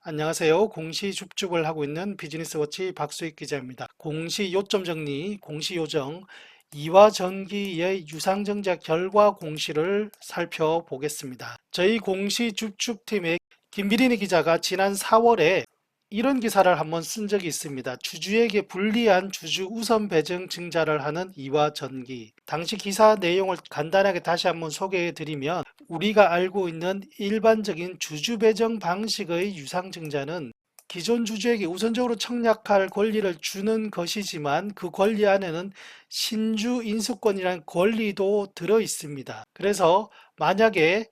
안녕하세요. 공시 줍줍을 하고 있는 비즈니스워치 박수익 기자입니다. 공시 요점 정리, 공시 요정, 이와 전기의 유상증자 결과 공시를 살펴보겠습니다. 저희 공시 줍줍팀의 김미린이 기자가 지난 4월에 이런 기사를 한번 쓴 적이 있습니다. 주주에게 불리한 주주 우선 배정 증자를 하는 이와 전기. 당시 기사 내용을 간단하게 다시 한번 소개해 드리면 우리가 알고 있는 일반적인 주주 배정 방식의 유상증자는 기존 주주에게 우선적으로 청약할 권리를 주는 것이지만 그 권리 안에는 신주 인수권이라는 권리도 들어 있습니다. 그래서 만약에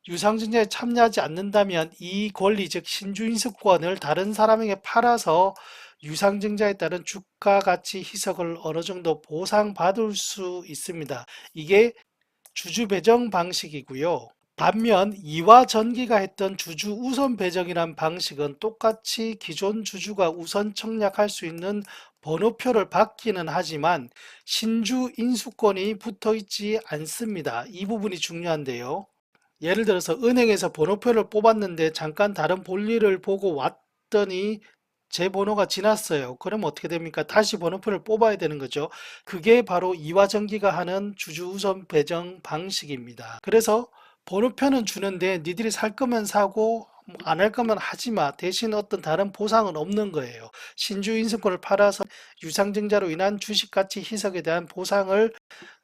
유상증자에 참여하지 않는다면 이 권리, 즉 신주인수권을 다른 사람에게 팔아서 유상증자에 따른 주가 가치 희석을 어느 정도 보상받을 수 있습니다. 이게 주주 배정 방식이고요. 반면 이와 전기가 했던 주주 우선 배정이란 방식은 똑같이 기존 주주가 우선 청약할 수 있는 번호표를 받기는 하지만 신주 인수권이 붙어 있지 않습니다. 이 부분이 중요한데요. 예를 들어서 은행에서 번호표를 뽑았는데 잠깐 다른 볼일을 보고 왔더니 제 번호가 지났어요. 그럼 어떻게 됩니까? 다시 번호표를 뽑아야 되는 거죠. 그게 바로 이화전기가 하는 주주 우선 배정 방식입니다. 그래서 번호표는 주는데 니들이 살 거면 사고 안 할 거면 하지 마. 대신 어떤 다른 보상은 없는 거예요. 신주 인수권을 팔아서 유상증자로 인한 주식 가치 희석에 대한 보상을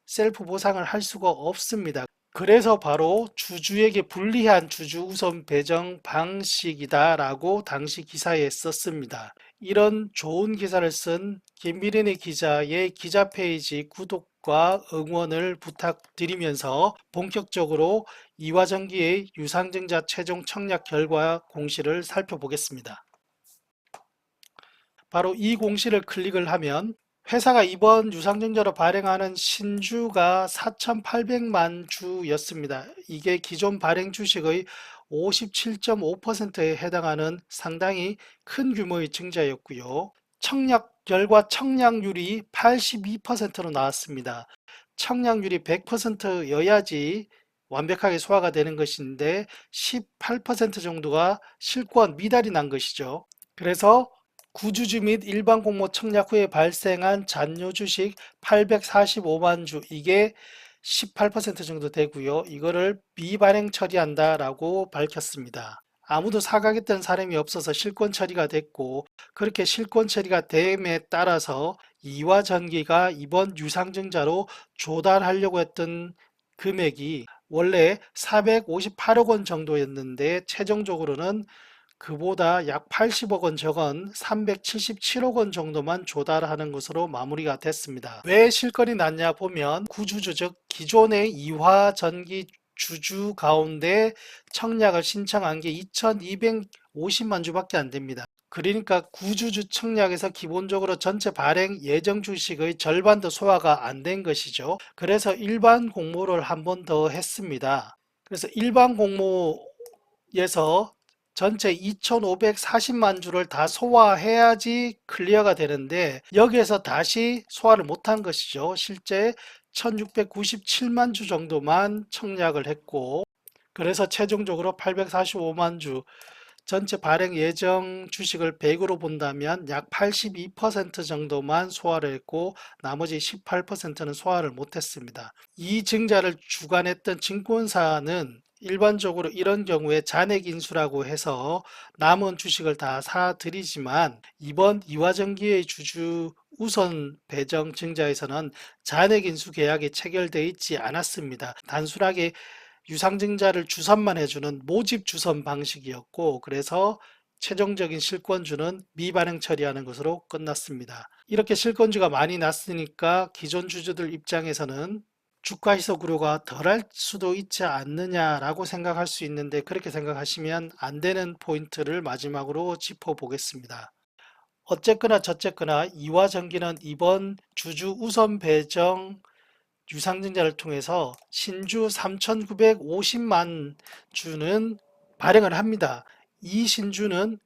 셀프 보상을 할 수가 없습니다. 그래서 바로 주주에게 불리한 주주 우선 배정 방식이다라고 당시 기사에 썼습니다. 이런 좋은 기사를 쓴 김미린의 기자의 기자 페이지 구독과 응원을 부탁드리면서 본격적으로 이화전기의 유상증자 최종 청약 결과 공시를 살펴보겠습니다. 바로 이 공시를 클릭을 하면 회사가 이번 유상증자로 발행하는 신주가 4,800만 주였습니다. 이게 기존 발행 주식의 57.5%에 해당하는 상당히 큰 규모의 증자였고요. 청약 결과 청약률이 82%로 나왔습니다. 청약률이 100%여야지 완벽하게 소화가 되는 것인데 18% 정도가 실권 미달이 난 것이죠. 그래서 구주주 및 일반 공모 청약 후에 발생한 잔여 주식 845만 주, 이게 18% 정도 되고요. 이거를 미발행 처리한다라고 밝혔습니다. 아무도 사가겠다는 사람이 없어서 실권 처리가 됐고, 그렇게 실권 처리가 됨에 따라서 이화전기가 이번 유상증자로 조달하려고 했던 금액이 원래 458억 원 정도였는데 최종적으로는 그보다 약 80억 원 적은 377억 원 정도만 조달하는 것으로 마무리가 됐습니다. 왜 실권이 났냐 보면 구주주, 즉 기존의 이화전기 주주 가운데 청약을 신청한 게 2250만 주밖에 안 됩니다. 그러니까 구주주 청약에서 기본적으로 전체 발행 예정 주식의 절반도 소화가 안 된 것이죠. 그래서 일반 공모를 한 번 더 했습니다. 그래서 일반 공모에서 전체 2,540만 주를 다 소화해야지 클리어가 되는데 여기에서 다시 소화를 못한 것이죠. 실제 1,697만 주 정도만 청약을 했고, 그래서 최종적으로 845만 주, 전체 발행 예정 주식을 100으로 본다면 약 82% 정도만 소화를 했고 나머지 18%는 소화를 못했습니다. 이 증자를 주관했던 증권사는 일반적으로 이런 경우에 잔액 인수라고 해서 남은 주식을 다 사들이지만 이번 이화전기의 주주 우선 배정 증자에서는 잔액 인수 계약이 체결되어 있지 않았습니다. 단순하게 유상증자를 주선만 해주는 모집 주선 방식이었고, 그래서 최종적인 실권주는 미발행 처리하는 것으로 끝났습니다. 이렇게 실권주가 많이 났으니까 기존 주주들 입장에서는 주가 희석 우려가 덜할 수도 있지 않느냐라고 생각할 수 있는데, 그렇게 생각하시면 안 되는 포인트를 마지막으로 짚어보겠습니다. 어쨌거나 저쨌거나 이화전기는 이번 주주 우선 배정 유상증자를 통해서 신주 3,950만 주는 발행을 합니다. 이 신주는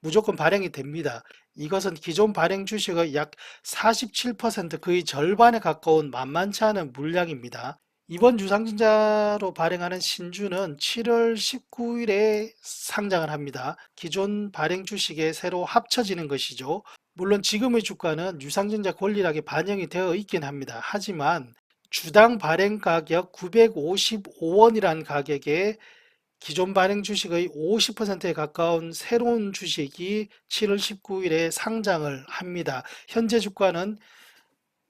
무조건 발행이 됩니다. 이것은 기존 발행 주식의 약 47%, 거의 절반에 가까운 만만치 않은 물량입니다. 이번 유상증자로 발행하는 신주는 7월 19일에 상장을 합니다. 기존 발행 주식에 새로 합쳐지는 것이죠. 물론 지금의 주가는 유상증자 권리락에 반영이 되어 있긴 합니다. 하지만 주당 발행 가격 955원이라는 가격에 기존 발행 주식의 50%에 가까운 새로운 주식이 7월 19일에 상장을 합니다. 현재 주가는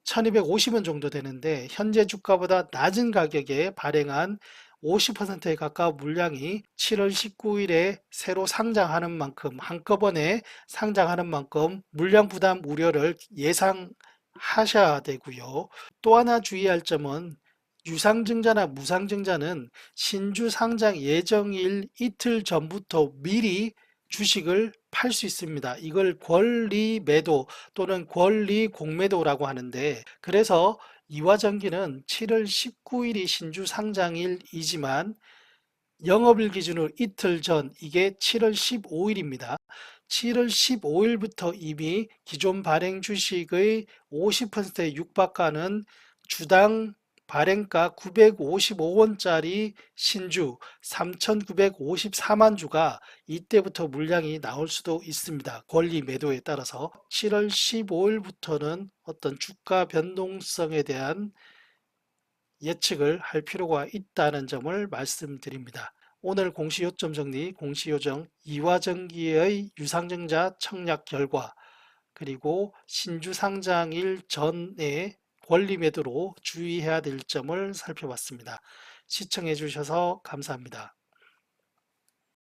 1250원 정도 되는데 현재 주가보다 낮은 가격에 발행한 50%에 가까운 물량이 7월 19일에 새로 상장하는 만큼 한꺼번에 상장하는 만큼 물량 부담 우려를 예상하셔야 되고요. 또 하나 주의할 점은 유상증자나 무상증자는 신주 상장 예정일 이틀 전부터 미리 주식을 팔 수 있습니다. 이걸 권리 매도 또는 권리 공매도라고 하는데, 그래서 이화전기는 7월 19일이 신주 상장일이지만 영업일 기준으로 이틀 전, 이게 7월 15일입니다. 7월 15일부터 이미 기존 발행 주식의 50%에 육박하는 주당 발행가 955원짜리 신주 3,954만 주가 이때부터 물량이 나올 수도 있습니다. 권리 매도에 따라서 7월 15일부터는 어떤 주가 변동성에 대한 예측을 할 필요가 있다는 점을 말씀드립니다. 오늘 공시 요점 정리, 공시 요정 이화전기의 유상증자 청약 결과, 그리고 신주 상장일 전에 권리 매도로 주의해야 될 점을 살펴봤습니다. 시청해 주셔서 감사합니다.